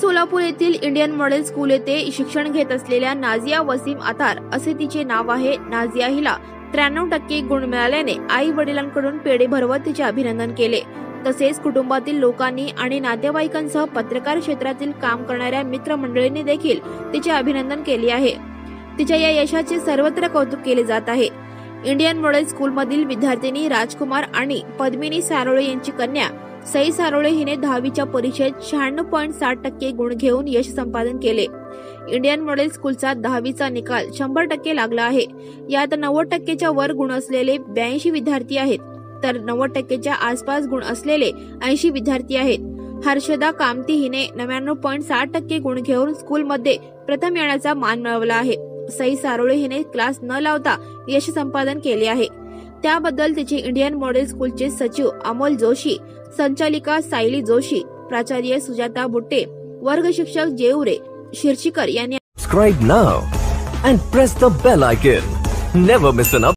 सोलापूर येथील Indian model school येथे शिक्षण घेत असलेल्या नाझिया वसीम अतार असे तिचे नाव आहे। नाझिया हिला 93% गुण मिळाल्याने आई वडिलांकडून पेढे भरवत तिचे अभिनंदन केले। तसेच कुटुंबातील लोकांनी आणि नातेवाईकांसह पत्रकार क्षेत्रातील काम करणाऱ्या मित्रमंडळींनी देखील तिचे अभिनंदन केले आहे। तिच्या या यशाचे सर्वत्र कौतुक केले जात आहे। इंडियन मॉडेल स्कूल मधील विद्यार्थिनी राजकुमार आणि पद्मिनी सारोळे यांची कन्या सई सारोळे हिने 10वीच्या परीक्षेत 96.60% गुण घेऊन यश संपादन केले। इंडियन मॉडेल स्कूलचा 10वीचा निकाल 100% लागला आहे। यात 90%च्या वर गुण असलेले 82 विद्यार्थी आहेत, तर 90%च्या आसपास गुण असलेले 80 विद्यार्थी आहेत। हर्षदा कामती हिने 99.60% गुण घेऊन स्कूलमध्ये प्रथम येण्याचा मान मिळवला आहे। सई सारोळे हिने क्लास न लावता यश संपादन केले आहे। त्याबद्दल तिचे इंडियन मॉडेल स्कूलचे सचिव अमोल जोशी, संचालिका सायली जोशी, प्राचार्य सुजाता बुट्टे, वर्ग शिक्षक जेऊरे शिर्षीकर यांनी Subscribe now and press the bell icon. Never miss an update.